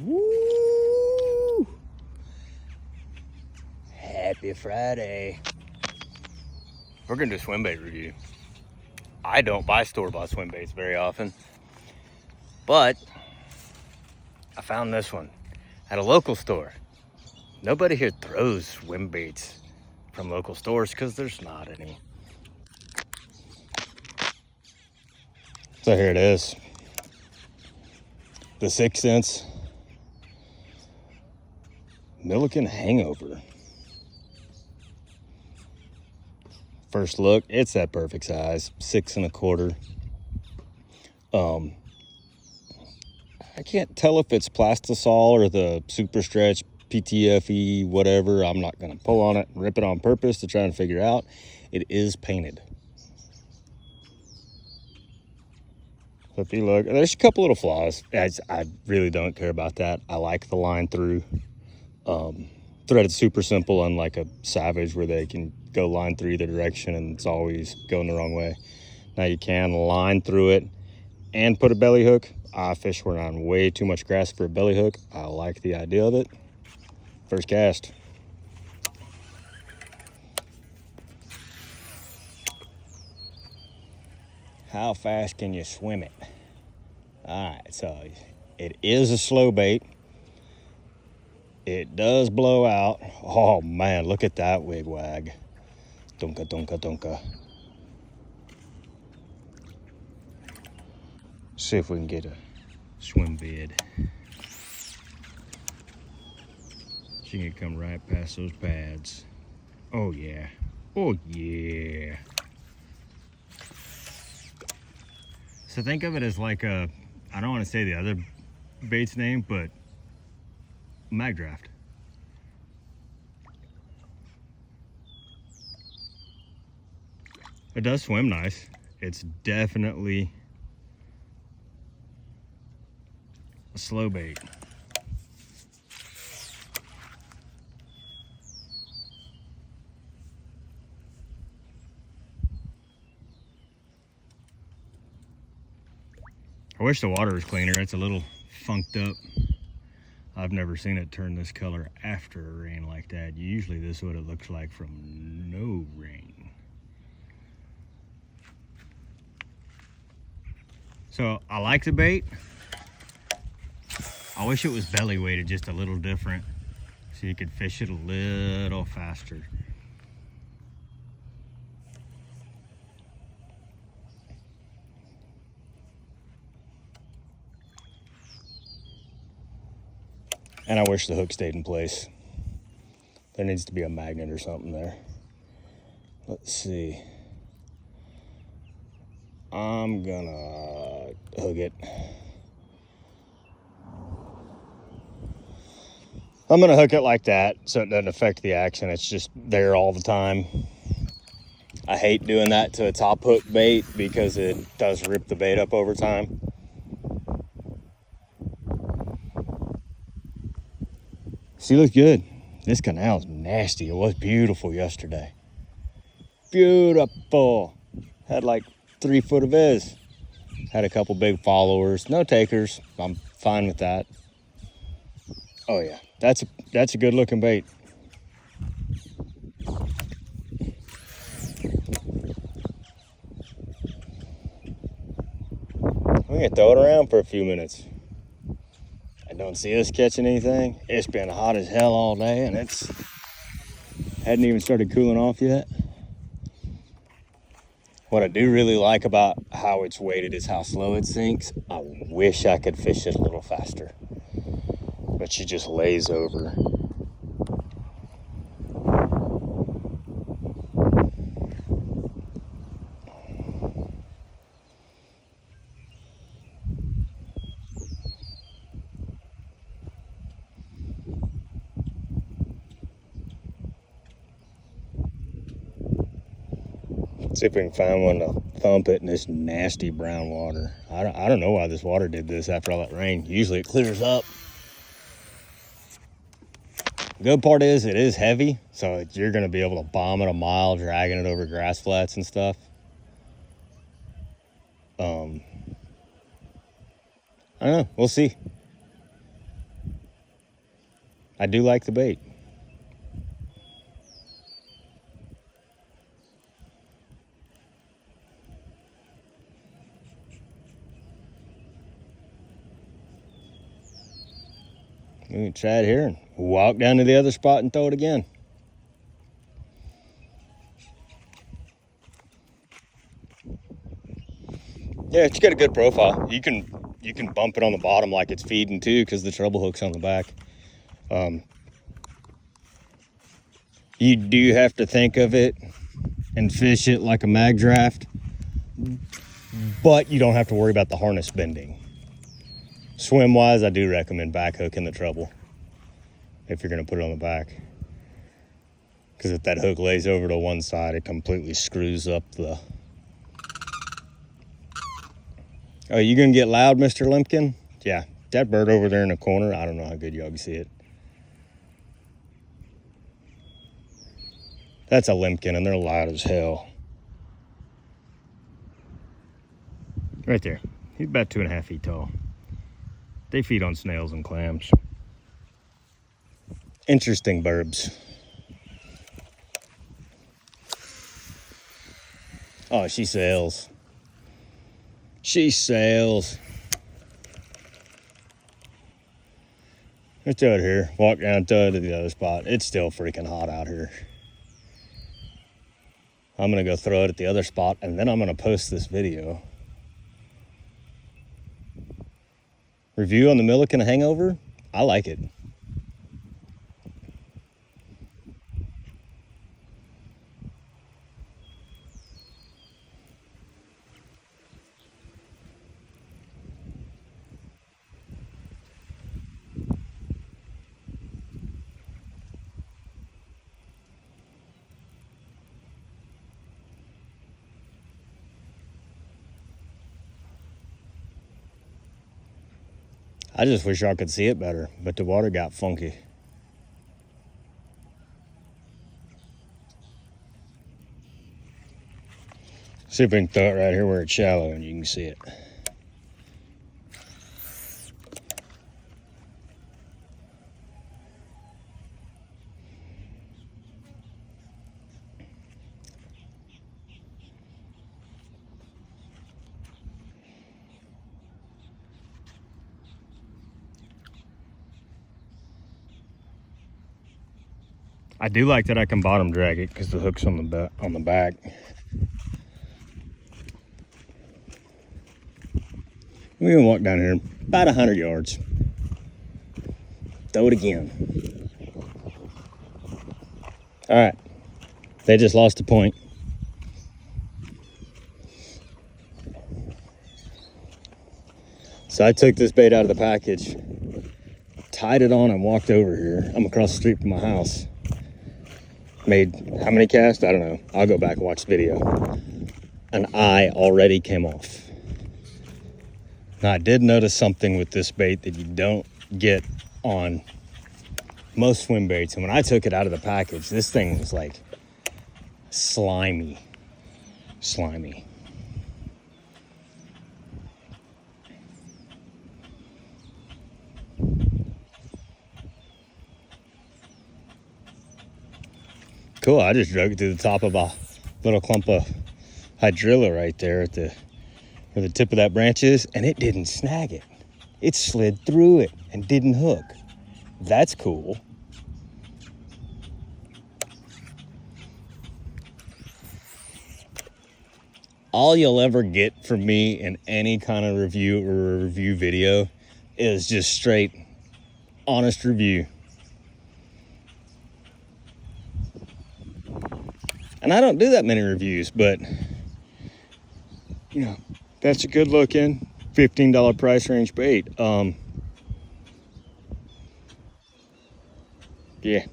Woo! Happy Friday. We're gonna do swim bait review. I don't buy store-bought swim baits very often, but I found this one at a local store. Nobody here throws swim baits from local stores because there's not any. So here it is. The Sense Hangover. First look, it's that perfect size, 6 1/4. I can't tell if it's plastisol or the super stretch PTFE, whatever. I'm not gonna pull on it and rip it on purpose to try and figure out. It is painted. So if you look, there's a couple little flaws. I really don't care about that. I like the line through. Threaded super simple, unlike a Savage where they can go line through either direction and it's always going the wrong way. Now you can line through it and put a belly hook. I fish where on way too much grass for a belly hook. I like the idea of it. First cast. How fast can you swim it? All right, so it is a slow bait. It does blow out. Oh man, look at that wig wag. Dunka, dunka, dunka. See if we can get a swim bid. She can come right past those pads. Oh yeah, oh yeah. So think of it as like a, I don't want to say the other bait's name, but mag draft. It does swim nice. It's definitely a slow bait. I wish the water was cleaner. It's a little funked up. I've never seen it turn this color after a rain like that. Usually this is what it looks like from no rain. So I like the bait. I wish it was belly weighted just a little different so you could fish it a little faster. And I wish the hook stayed in place. There needs to be a magnet or something there. Let's see. I'm gonna hook it. I'm gonna hook it like that so it doesn't affect the action. It's just there all the time. I hate doing that to a top hook bait because it does rip the bait up over time. She looks good. This canal's nasty. It was beautiful yesterday. Beautiful. Had like 3 foot of viz. Had a couple big followers. No takers. I'm fine with that. Oh yeah, that's a good looking bait. I'm gonna throw it around for a few minutes. I don't see us catching anything. It's been hot as hell all day and it's hadn't even started cooling off yet. What I do really like about how it's weighted is how slow it sinks. I wish I could fish it a little faster, but she just lays over. See if we can find one to thump it in this nasty brown water. I don't know why this water did this after all that rain. Usually it clears up. The good part is it is heavy, so you're going to be able to bomb it a mile, dragging it over grass flats and stuff. I don't know. We'll see. I do like the bait. We can try it here and walk down to the other spot and throw it again. Yeah, it's got a good profile. You can bump it on the bottom like it's feeding too, because the treble hook's on the back. You do have to think of it and fish it like a mag draft, but you don't have to worry about the harness bending. Swim wise, I do recommend back hooking the treble if you're going to put it on the back, because if that hook lays over to one side, it completely screws up the... Oh, you gonna get loud, Mr. Limpkin? Yeah, that bird over there in the corner, I don't know how good y'all can see it. That's a Limpkin, and they're loud as hell. Right there. He's about 2.5 feet tall. They feed on snails and clams. Interesting burbs. Oh, she sails. She sails. Let's throw it here. Walk down, throw it to the other spot. It's still freaking hot out here. I'm gonna go throw it at the other spot, and then I'm gonna post this video. Review on the Milliken Hangover. I like it. I just wish y'all could see it better, but the water got funky. See if we can throw it right here where it's shallow and you can see it. I do like that I can bottom drag it because the hook's on the back. We're gonna walk down here about 100 yards. Throw it again. All right, they just lost a point. So I took this bait out of the package, tied it on, and walked over here. I'm across the street from my house. Made how many casts? I don't know. I'll go back and watch the video. An eye already came off. Now I did notice something with this bait that you don't get on most swim baits. And when I took it out of the package, this thing was like slimy. Cool, I just drug it to the top of a little clump of hydrilla right there at where the tip of that branch is, and it didn't snag it. It slid through it and didn't hook. That's cool. All you'll ever get from me in any kind of review or review video is just straight, honest review. And I don't do that many reviews, but you know, that's a good looking $15 price range bait. Yeah.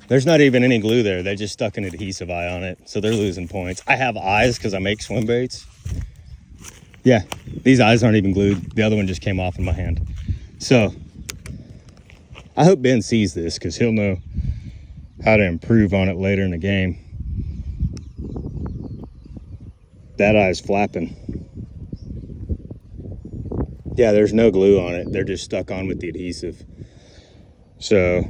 There's not even any glue there. They just stuck an adhesive eye on it, so they're losing points. I have eyes because I make swim baits. Yeah, these eyes aren't even glued. The other one just came off in my hand. So I hope Ben sees this because he'll know how to improve on it later in the game. That eye's flapping. Yeah, there's no glue on it. They're just stuck on with the adhesive. So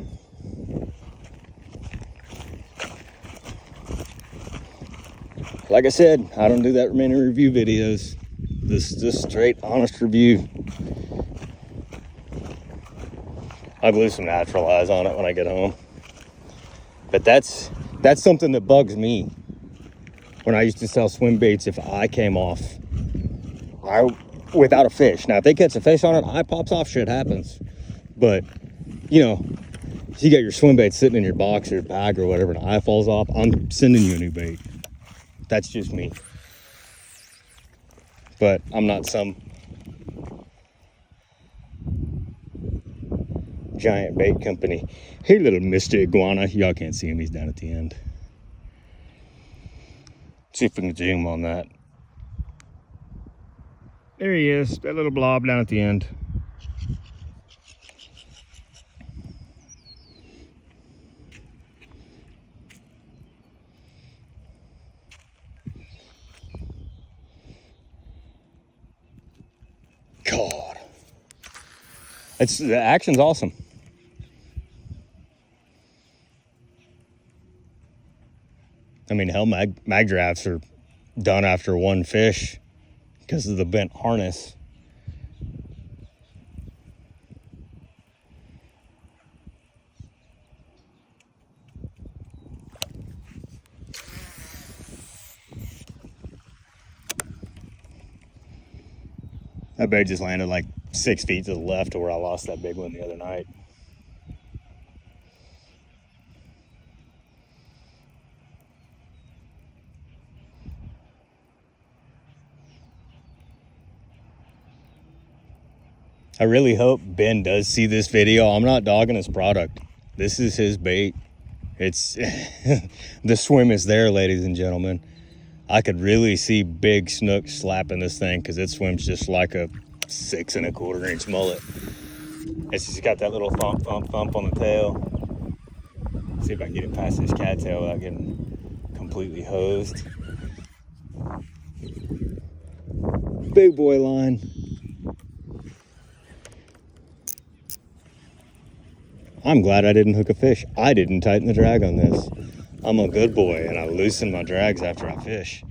like I said, I don't do that many review videos. This is just straight honest review. I'll glue some natural eyes on it when I get home. But that's something that bugs me. When I used to sell swim baits, if eye came off, without a fish. Now, if they catch a fish on it, eye pops off, shit happens. But, you know, if you got your swim bait sitting in your box or your bag or whatever, and eye falls off, I'm sending you a new bait. That's just me. But I'm not some giant bait company. Hey, little Mr. Iguana. Y'all can't see him. He's down at the end. See if we can zoom on that. There he is, that little blob down at the end. God. The action's awesome. I mean, hell, mag drafts are done after one fish because of the bent harness. That bait just landed like 6 feet to the left of where I lost that big one the other night. I really hope Ben does see this video. I'm not dogging his product. This is his bait. It's the swim is there, ladies and gentlemen. I could really see big snook slapping this thing because it swims just like a 6 1/4 inch mullet. It's just got that little thump, thump, thump on the tail. Let's see if I can get it past this cattail without getting completely hosed. Big boy line. I'm glad I didn't hook a fish. I didn't tighten the drag on this. I'm a good boy, and I loosen my drags after I fish.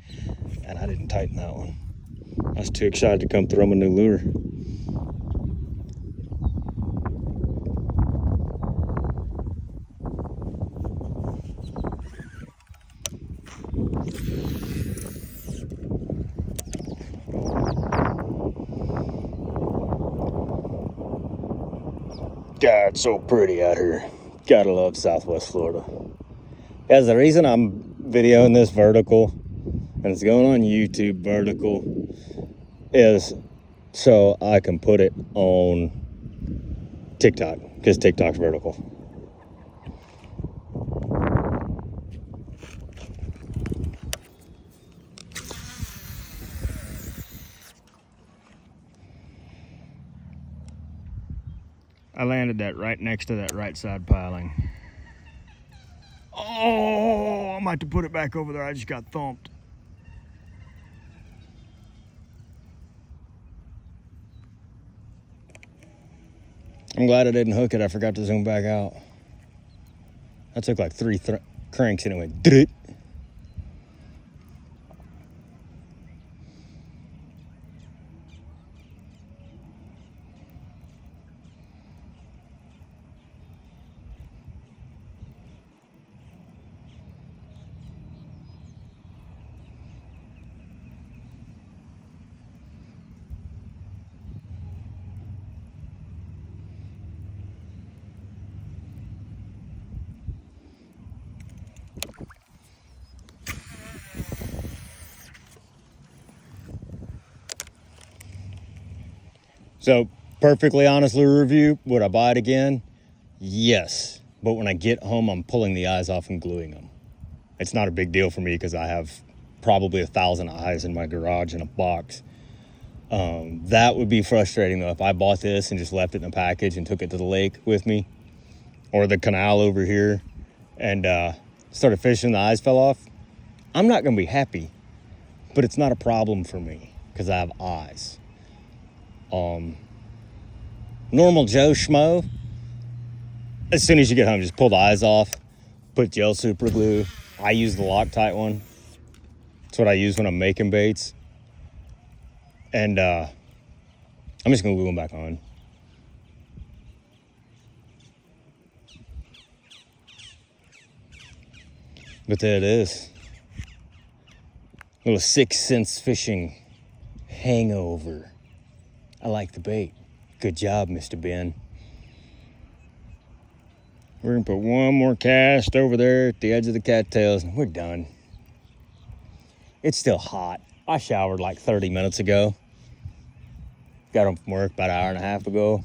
And I didn't tighten that one. I was too excited to come throw my new lure. God, it's so pretty out here. Gotta love Southwest Florida. Guys, the reason I'm videoing this vertical, and it's going on YouTube vertical, is so I can put it on TikTok, because TikTok's vertical. I landed that right next to that right side piling. Oh, I might have to put it back over there. I just got thumped. I'm glad I didn't hook it. I forgot to zoom back out. I took like 3 cranks and it went drit. So, perfectly honest lure review, would I buy it again? Yes. But when I get home, I'm pulling the eyes off and gluing them. It's not a big deal for me because I have probably 1,000 eyes in my garage in a box. That would be frustrating though if I bought this and just left it in a package and took it to the lake with me or the canal over here and started fishing, the eyes fell off. I'm not going to be happy. but it's not a problem for me because I have eyes. Normal Joe Schmo, as soon as you get home, just pull the eyes off, put gel super glue. I use the Loctite one. That's what I use when I'm making baits. And I'm just gonna glue them back on. But there it is. Little 6 Sense fishing hangover. I like the bait. Good job, Mr. Ben. We're gonna put one more cast over there at the edge of the cattails and we're done. It's still hot. I showered like 30 minutes ago. Got home from work about an hour and a half ago.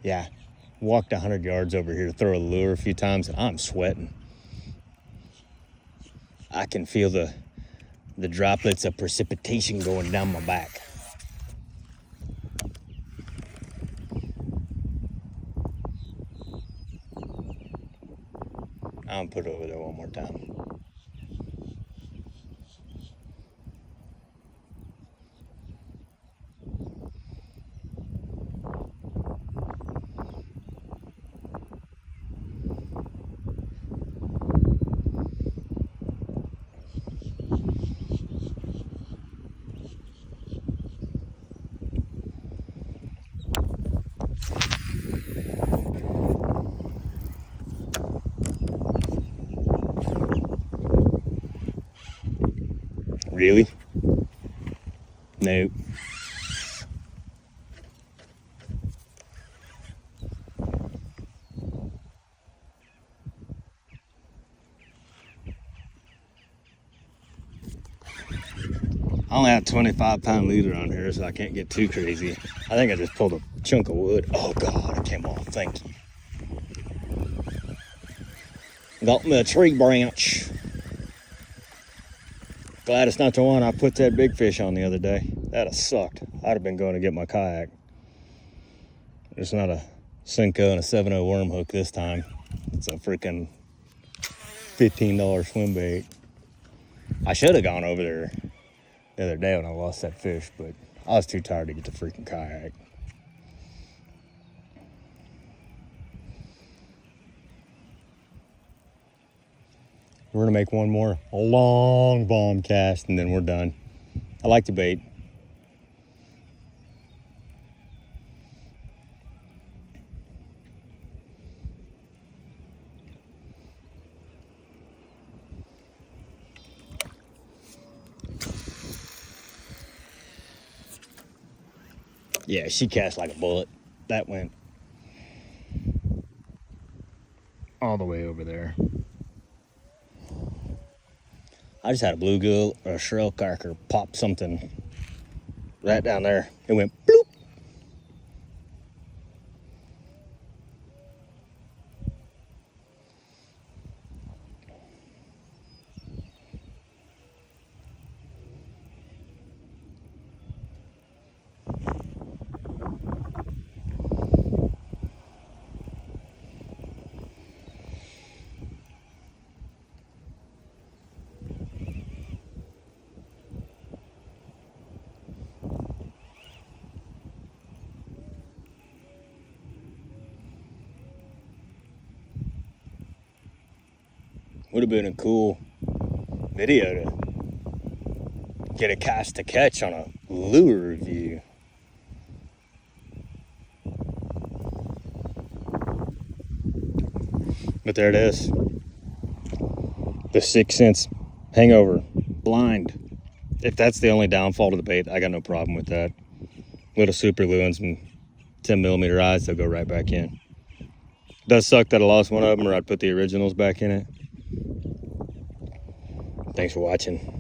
Yeah, walked 100 yards over here to throw a lure a few times and I'm sweating. I can feel the droplets of precipitation going down my back. I'm gonna put it over there one more time. Really? Nope. I only have a 25-pound leader on here, so I can't get too crazy. I think I just pulled a chunk of wood. Oh God, it came off. Thank you. Got me a tree branch. Glad it's not the one I put that big fish on the other day. That'd have sucked. I'd have been going to get my kayak. It's not a Senko and a 7.0 worm hook this time. It's a freaking $15 swim bait. I should have gone over there the other day when I lost that fish, but I was too tired to get the freaking kayak. We're gonna make one more long bomb cast and then we're done. I like the bait. Yeah, she cast like a bullet. That went all the way over there. I just had a bluegill or a shell cracker pop something right down there. It went bloop. Would have been a cool video to get a cast to catch on a lure review. But there it is. The 6 Sense Hangover blind. If that's the only downfall to the bait, I got no problem with that. Little super glue and some 10mm eyes, they'll go right back in. It does suck that I lost one of them, or I'd put the originals back in it. Thanks for watching.